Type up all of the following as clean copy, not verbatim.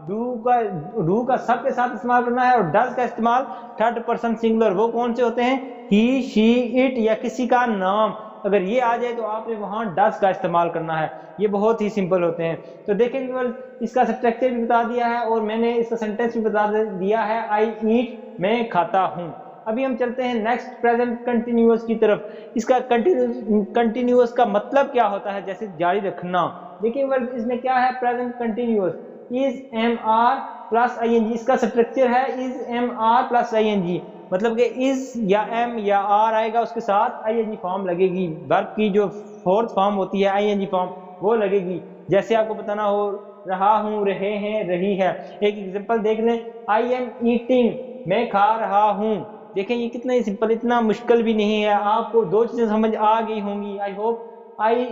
Do का सब के साथ इस्तेमाल करना है, और डज का इस्तेमाल थर्ड पर्सन सिंगुलर। वो कौन से होते हैं? ही, शी, इट या किसी का नाम, अगर ये आ जाए तो आपने वहां डज का इस्तेमाल करना है। ये बहुत ही सिंपल होते हैं। तो देखें व्यूअर्स, इसका स्ट्रक्चर भी बता दिया है और मैंने इसका सेंटेंस भी बता दिया है, आई ईट, मैं खाता हूँ। अभी हम चलते हैं नेक्स्ट प्रेजेंट कंटिन्यूअस की तरफ। इसका कंटिन्यूअस का मतलब क्या होता है? जैसे जारी रखना। देखिए व्यूअर्स, इसमें क्या है? Present continuous is am are plus I N G. इसका स्ट्रक्चर है is am are plus I N G, मतलब कि इज या एम या आर आएगा, उसके साथ आई एन जी फॉर्म लगेगी। वर्ब की जो फोर्थ फॉर्म होती है आई एन जी फॉर्म, वो लगेगी। जैसे आपको बताना हो, रहा हूँ, रहे हैं, रही है। एक एग्जांपल देख लें, आई एम ईटिंग, मैं खा रहा हूँ। देखें ये कितना ही सिंपल, इतना मुश्किल भी नहीं है। आपको दो चीजें समझ आ गई होंगी आई होप। आई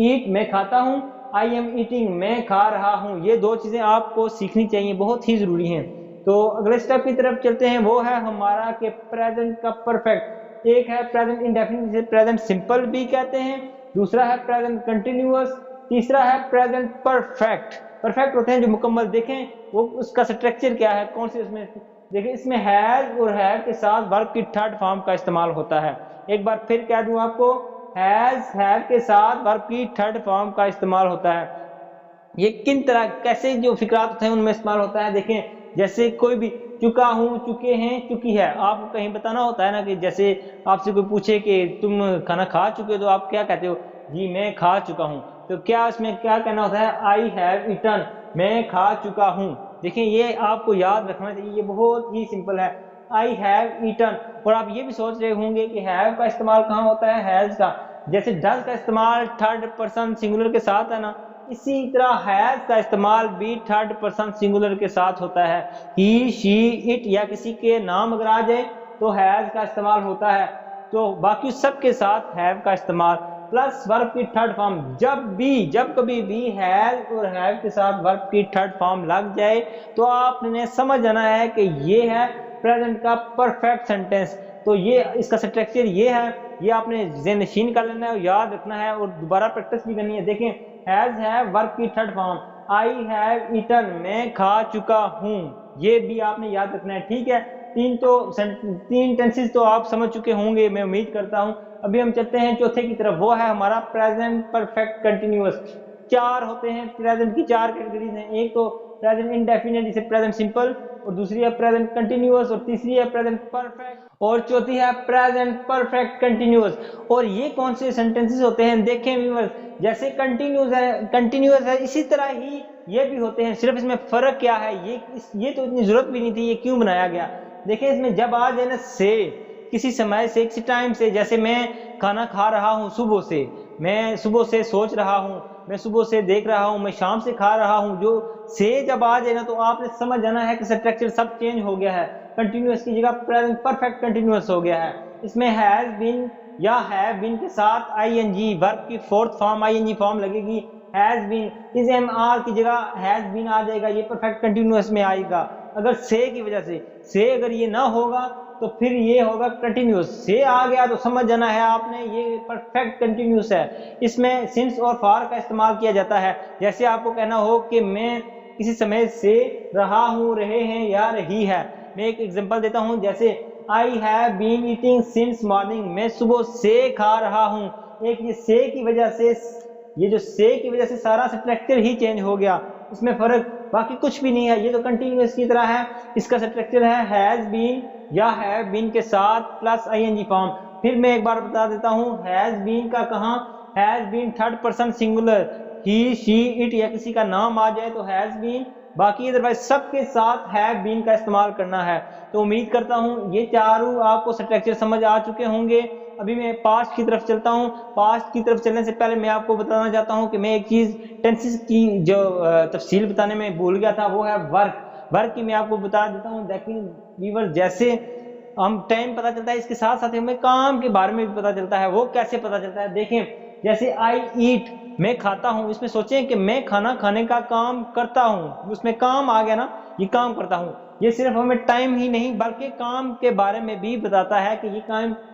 ईट, मैं खाता हूँ, आई एम ईटिंग, मैं खा रहा हूँ। ये दो चीजें आपको सीखनी चाहिए, बहुत ही जरूरी हैं। तो अगले स्टेप की तरफ चलते हैं, वो है हमारा कि प्रेजेंट का परफेक्ट। एक है प्रेजेंट इंडेफिनिट, जिसे प्रेजेंट सिंपल भी कहते हैं। दूसरा है प्रेजेंट कंटिन्यूअस। तीसरा है प्रेजेंट परफेक्ट। परफेक्ट होते हैं जो मुकम्मल। देखें वो उसका स्ट्रक्चर क्या है, कौन से उसमें। देखिए इसमें हैज और हैव के साथ वर्ब की थर्ड फॉर्म का इस्तेमाल होता है। एक बार फिर कह दूं आपको, हैज हैव के साथ वर्ब की थर्ड फॉर्म का इस्तेमाल होता है। ये किन तरह, कैसे जो फिक्रात होते हैं उनमें इस्तेमाल होता है। देखें जैसे कोई भी, चुका हूँ, चुके हैं, चुकी है। आपको कहीं बताना होता है ना, कि जैसे आपसे कोई पूछे कि तुम खाना खा चुके हो, तो आप क्या कहते हो? जी मैं खा चुका हूँ। तो क्या इसमें क्या कहना होता है? आई हैव ईटन, मैं खा चुका हूँ। देखिए ये आपको याद रखना चाहिए, ये बहुत ही सिंपल है, आई हैव ईटन। और आप ये भी सोच रहे होंगे कि हैव का इस्तेमाल कहाँ होता है? हैज का। जैसे डज का इस्तेमाल थर्ड पर्सन सिंगुलर के साथ है ना, इसी तरह हैज का इस्तेमाल भी थर्ड पर्सन सिंगुलर के साथ होता है। ही, शी, इट या किसी के नाम अगर आ जाए तो हैज का इस्तेमाल होता है। तो बाकी सब के साथ हैव का इस्तेमाल, प्लस वर्ब की थर्ड फॉर्म। जब कभी भी हैज और हैव के साथ वर्ब की थर्ड फॉर्म लग जाए तो आपने समझ जाना है कि ये है प्रेजेंट का परफेक्ट सेंटेंस। तो ये इसका स्ट्रक्चर ये है, ये आपने ज़हन-नशीन कर लेना है और याद रखना है और दोबारा प्रैक्टिस भी करनी है। देखें हैज हैव वर्ब की third form, I have eaten, मैं खा चुका हूँ। ये भी आपने याद रखना है, ठीक है। तीन टेंसेस तो आप समझ चुके होंगे, मैं उम्मीद करता हूँ। अभी हम चलते हैं चौथे की तरफ, वो है हमारा प्रेजेंट परफेक्ट कंटिन्यूअस। चार होते हैं प्रेजेंट की, चार कैटेगरीज हैं। एक तो प्रेजेंट इंडेफिनिट, जिसे प्रेजेंट सिंपल, और दूसरी है प्रेजेंट कंटिन्यूअस, और तीसरी है प्रेजेंट परफेक्ट, और चौथी है प्रेजेंट परफेक्ट कंटिन्यूअस। और ये कौन से सेंटेंसेस होते हैं? देखें व्यूअर्स, जैसे कंटिन्यूअस है इसी तरह ही ये भी होते हैं। सिर्फ इसमें फर्क क्या है, ये तो इतनी जरूरत भी नहीं थी, ये क्यों बनाया गया। देखिए इसमें जब आ जाए ना से, किसी समय से, किसी टाइम से, जैसे मैं खाना खा रहा हूँ सुबह से, मैं सुबह से सोच रहा हूँ, मैं सुबह से देख रहा हूँ, मैं शाम से खा रहा हूँ, जो से जब आ जाए ना तो आपने समझ जाना है कि स्ट्रक्चर सब चेंज हो गया है। कंटिन्यूअस की जगह प्रेजेंट परफेक्ट कंटिन्यूअस हो गया है। इसमें हैज बीन या हैव बीन के साथ आईएनजी वर्ब की फोर्थ फॉर्म आईएनजी फॉर्म लगेगी। Has been, is am are की जगह हैज बीन आ जाएगा, ये परफेक्ट कंटिन्यूअस में आएगा। अगर से की वजह से अगर ये ना होगा तो फिर ये होगा कंटिन्यूअस। से आ गया तो समझ जाना है आपने, ये परफेक्ट कंटिन्यूअस है। इसमें सिंस और फॉर का इस्तेमाल किया जाता है। जैसे आपको कहना हो कि मैं किसी समय से रहा हूँ, रहे हैं या रही है। मैं एक एग्जांपल देता हूँ, जैसे I have been eating since morning, मैं सुबह से खा रहा हूँ। एक ये से की वजह से, ये जो से की वजह से सारा स्ट्रक्चर ही चेंज हो गया, इसमें फर्क बाकी कुछ भी नहीं है। ये तो कंटिन्यूअस की तरह है। इसका स्ट्रक्चर है हैज बीन या हैव बीन के साथ प्लस आईएनजी फॉर्म। फिर मैं एक बार बता देता हूँ, हैज बीन का कहाँ? Has been third person singular, he, she, it या किसी का नाम आ जाए तो हैज बीन, बाकी अदरवाइज सबके साथ हैव बीन का इस्तेमाल करना है। तो उम्मीद करता हूँ ये चारों आपको स्ट्रक्चर समझ आ चुके होंगे। अभी मैं पास्ट की तरफ चलता हूँ। पास्ट की तरफ चलने से पहले मैं आपको बताना चाहता हूँ कि मैं एक चीज टेंसेस की जो तफसील बताने में भूल गया था, वो है वर्क। वर्क की मैं आपको बता देता हूँ। देखिए व्यूअर, जैसे हम टाइम पता चलता है, इसके साथ साथ हमें काम के बारे में भी पता चलता है। वो कैसे पता चलता है? देखें जैसे आई ईट, मैं खाता हूँ, इसमें सोचें कि मैं खाना खाने का काम करता हूँ, उसमें काम आ गया ना, ये काम करता हूँ। ये सिर्फ हमें टाइम ही नहीं बल्कि काम के बारे में भी बताता है कि ये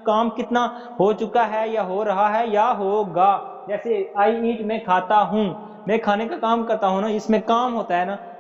काम कितना हो चुका है या हो रहा है या होगा। जैसे आई ईट, मैं खाता हूँ, मैं खाने का काम करता हूँ ना, इसमें काम होता है ना,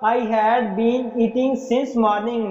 I had been eating since morning,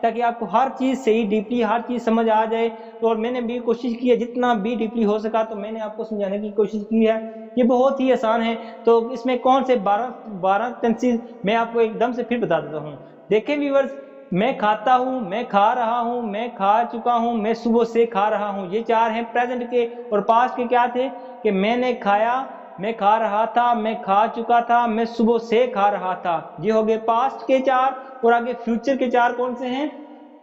ताकि आपको हर चीज़ सही डीपली हर चीज़ समझ आ जाए। तो और मैंने भी कोशिश की है जितना भी डीपली हो सका तो मैंने आपको समझाने की कोशिश की है। ये बहुत ही आसान है। तो इसमें कौन से 12 टेंसेस मैं आपको एकदम से फिर बता देता हूँ। देखें व्यूअर्स, मैं खाता हूँ, मैं खा रहा हूँ, मैं खा चुका हूँ, मैं सुबह से खा रहा हूँ, ये 4 हैं प्रेजेंट के। और पास्ट के क्या थे कि मैंने खाया, मैं खा रहा था, मैं खा चुका था, मैं सुबह से खा रहा था। ये हो गए पास्ट के 4। और आगे फ्यूचर के 4 कौन से हैं?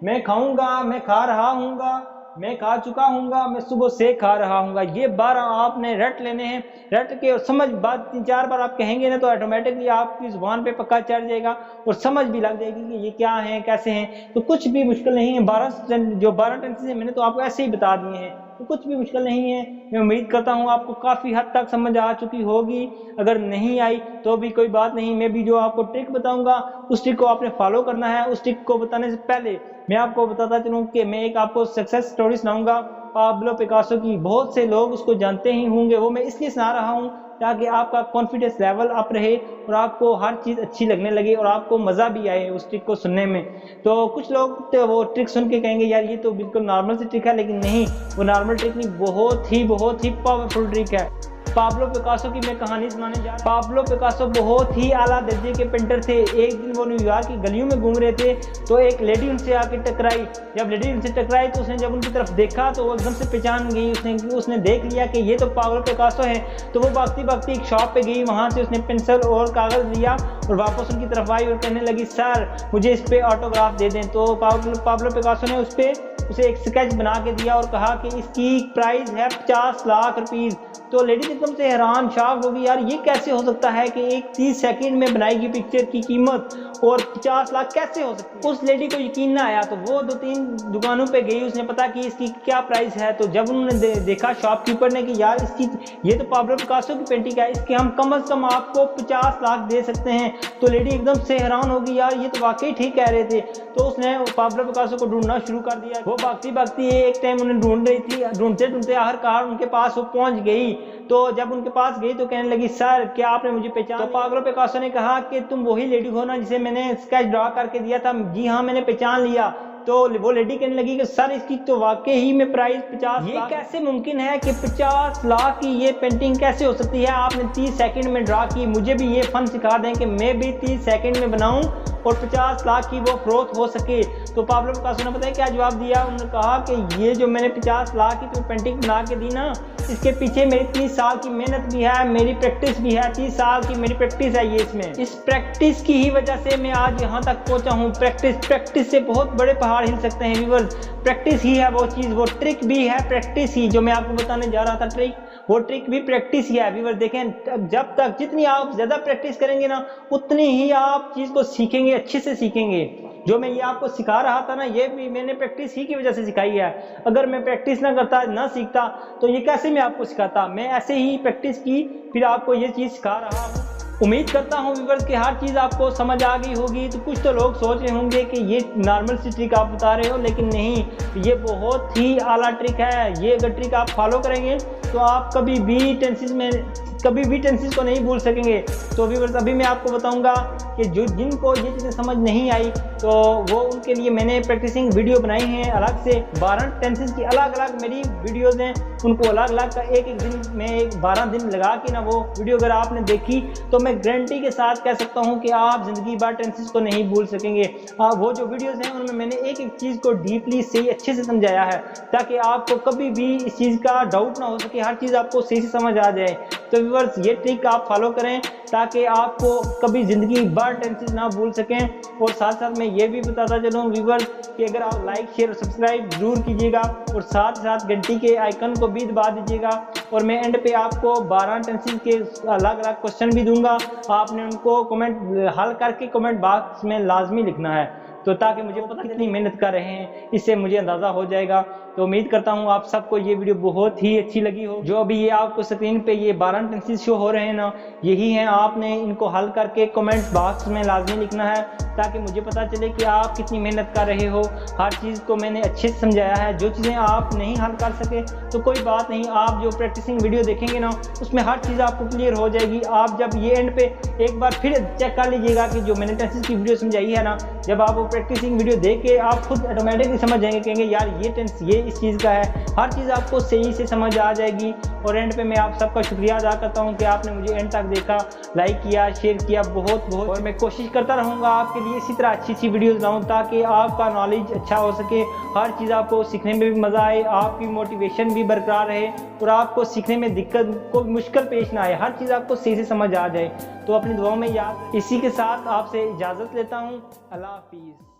मैं खाऊंगा, मैं खा रहा हूँगा, मैं खा चुका हूँगा, मैं सुबह से खा रहा हूँगा। ये 12 आपने रट लेने हैं। रट के और समझ बात 3-4 बार आप कहेंगे ना तो ऑटोमेटिकली आपकी जुबान पे पक्का चढ़ जाएगा और समझ भी लग जाएगी कि ये क्या है कैसे हैं। तो कुछ भी मुश्किल नहीं है। 12 टेंसेस हैं मैंने तो आपको ऐसे ही बता दिए हैं, तो कुछ भी मुश्किल नहीं है। मैं उम्मीद करता हूँ आपको काफ़ी हद तक समझ आ चुकी होगी। अगर नहीं आई तो भी कोई बात नहीं, मैं भी जो आपको ट्रिक बताऊंगा उस ट्रिक को आपने फॉलो करना है। उस ट्रिक को बताने से पहले मैं आपको बताता चलूँ कि मैं एक आपको सक्सेस स्टोरी सुनाऊंगा पाब्लो पिकासो की। बहुत से लोग उसको जानते ही होंगे, वो मैं इसलिए सुना रहा हूँ ताकि आपका कॉन्फिडेंस लेवल अप रहे और आपको हर चीज़ अच्छी लगने लगे और आपको मज़ा भी आए उस ट्रिक को सुनने में। तो कुछ लोग तो वो ट्रिक सुन के कहेंगे यार ये तो बिल्कुल नॉर्मल सी ट्रिक है, लेकिन नहीं, वो नॉर्मल ट्रिक नहीं, बहुत ही पावरफुल ट्रिक है। पाब्लो पिकासो की मैं कहानी सुनाने जा रहा हूँ। पाब्लो पिकासो बहुत ही आला दर्जे के पेंटर थे। एक दिन वो न्यूयॉर्क की गलियों में घूम रहे थे तो एक लेडी उनसे आके टकराई। जब लेडी उनसे टकराई तो उसने जब उनकी तरफ देखा तो वो एकदम से पहचान गई। उसने देख लिया कि ये तो पाब्लो पिकासो है। तो वो भागती एक शॉप पे गई, वहाँ से उसने पेंसिल और कागज़ लिया और वापस उनकी तरफ आई और कहने लगी सर मुझे इस पे ऑटोग्राफ दे दें। तो पाब्लो पिकासो ने उसे एक स्केच बना के दिया और कहा कि इसकी प्राइस है 50 लाख रुपीज़। तो लेडी एकदम से हैरान शॉक होगी, यार ये कैसे हो सकता है कि एक 30 सेकंड में बनाई गई पिक्चर की कीमत और 50 लाख कैसे हो सकती है। उस लेडी को यकीन ना आया तो वो 2-3 दुकानों पे गई, उसने पता कि इसकी क्या प्राइस है। तो जब उन्होंने देखा शॉपकीपर ने कि यार इसकी ये तो पाब्लो पिकासो की पेंटिंग है, इसके हम कम से कम आपको 50 लाख दे सकते हैं। तो लेडी एकदम से हैरान होगी, यार ये तो वाकई ठीक कह रहे थे। तो उसने पाब्लो पिकासो को ढूंढना शुरू कर दिया। वो भागती एक टाइम उन्हें ढूंढ रही थी, ढूंढते आखिरकार उनके पास वो पहुंच गई। तो जब उनके पास गई तो कहने लगी सर क्या आपने मुझे पहचाना? तो पाब्लो पिकासो ने कहा कि तुम वही लेडी हो ना जिसे मैंने स्केच ड्रा करके दिया था? जी हाँ मैंने पहचान लिया। तो वो लेडी कहने लगी कि सर इसकी तो वाकई ही में प्राइस 50 लाख। ये कैसे मुमकिन है कि 50 लाख की ये पेंटिंग कैसे हो सकती है? आपने 30 सेकंड में ड्रा की, मुझे भी ये फन सिखा दें कि मैं भी 30 सेकंड में बनाऊं और 50 लाख की वो फरोख्त हो सके। तो पाब्लो पिकासो ने पता है क्या जवाब दिया? उन्होंने कहा कि ये जो मैंने 50 लाख की तुम्हें पेंटिंग बना के दी ना, इसके पीछे मेरी 30 साल की मेहनत भी है, मेरी प्रैक्टिस भी है। 30 साल की मेरी प्रैक्टिस है ये इसमें। इस प्रैक्टिस की ही वजह से मैं आज यहाँ तक पहुँचा हूँ। प्रैक्टिस से बहुत बड़े पहाड़ हिल सकते हैं व्यूअर्स। प्रैक्टिस ही है वो चीज़, वो ट्रिक भी है प्रैक्टिस ही। जो मैं आपको बताने जा रहा था ट्रिक, वो ट्रिक भी प्रैक्टिस ही है व्यूअर्स। देखें जब तक जितनी आप ज़्यादा प्रैक्टिस करेंगे ना उतनी ही आप चीज़ को सीखेंगे, अच्छे से सीखेंगे। जो मैं ये आपको सिखा रहा था ना, ये भी मैंने प्रैक्टिस ही की वजह से सिखाई है। अगर मैं प्रैक्टिस ना करता, ना सीखता तो ये कैसे मैं आपको सिखाता? मैं ऐसे ही प्रैक्टिस की फिर आपको ये चीज़ सिखा रहा हूँ। उम्मीद करता हूँ व्यूअर्स कि हर चीज़ आपको समझ आ गई होगी। तो कुछ तो लोग सोच रहे होंगे कि ये नॉर्मल सी ट्रिक आप बता रहे हो, लेकिन नहीं, ये बहुत ही आला ट्रिक है। ये अगर ट्रिक आप फॉलो करेंगे तो आप कभी भी टेंसेस को नहीं भूल सकेंगे। तो व्यूअर्स अभी मैं आपको बताऊंगा कि जिनको ये चीज़ें समझ नहीं आई तो वो उनके लिए मैंने प्रैक्टिसिंग वीडियो बनाई हैं अलग से। 12 टेंसेस की अलग अलग मेरी वीडियोज़ हैं, उनको अलग अलग का एक दिन में 12 दिन लगा के ना वो वीडियो अगर आपने देखी तो मैं गारंटी के साथ कह सकता हूँ कि आप ज़िंदगी भर टेंसेस को नहीं भूल सकेंगे। वो जो वीडियोज़ हैं उनमें मैंने एक चीज़ को डीपली सही अच्छे से समझाया है ताकि आपको कभी भी इस चीज़ का डाउट ना हो सके, हर चीज़ आपको सही से समझ आ जाए। तो व्यूअर्स ये ट्रिक आप फॉलो करें ताकि आपको कभी ज़िंदगी भर टेंसेस ना भूल सकें। और साथ साथ मैं ये भी बताता चलूँ व्यूअर्स कि अगर आप लाइक शेयर और सब्सक्राइब जरूर कीजिएगा और साथ साथ घंटी के आइकन को भी दबा दीजिएगा। और मैं एंड पे आपको 12 टेंसेस के अलग अलग क्वेश्चन भी दूंगा, आपने उनको कमेंट हल करके कमेंट बॉक्स में लाजमी लिखना है तो ताकि मुझे पता कितनी मेहनत कर रहे हैं, इससे मुझे अंदाज़ा हो जाएगा। तो उम्मीद करता हूँ आप सबको ये वीडियो बहुत ही अच्छी लगी हो। जो अभी ये आपको स्क्रीन पे ये 12 टेंसेस शो हो रहे हैं ना, यही हैं, आपने इनको हल करके कमेंट्स बॉक्स में लाजमी लिखना है ताकि मुझे पता चले कि आप कितनी मेहनत कर रहे हो। हर चीज़ को मैंने अच्छे से समझाया है। जो चीज़ें आप नहीं हल कर सके तो कोई बात नहीं, आप जो प्रैक्टिसिंग वीडियो देखेंगे ना उसमें हर चीज़ आपको क्लियर हो जाएगी। आप जब ये एंड पे एक बार फिर चेक कर लीजिएगा कि जो मैंने टेंसेस की वीडियो समझाई है ना, जब आप वो प्रैक्टिसिंग वीडियो देख के आप खुद ऑटोमेटिकली समझ जाएंगे, कहेंगे यार ये टेंस ये इस चीज़ का है। हर चीज़ आपको सही से समझ आ जाएगी। और एंड पे मैं आप सबका शुक्रिया अदा करता हूँ कि आपने मुझे एंड तक देखा, लाइक किया, शेयर किया, बहुत बहुत। और मैं कोशिश करता रहूँगा आपके लिए इसी तरह अच्छी अच्छी वीडियोज़ लाऊँ ताकि आपका नॉलेज अच्छा हो सके, हर चीज़ आपको सीखने में भी मज़ा आए, आपकी मोटिवेशन भी बरकरार रहे और आपको सीखने में दिक्कत कोई मुश्किल पेश ना आए, हर चीज़ आपको सही से समझ आ जाए। तो अपनी दुआओं में याद। इसी के साथ आपसे इजाज़त लेता हूँ। अल्लाह हाफिज़।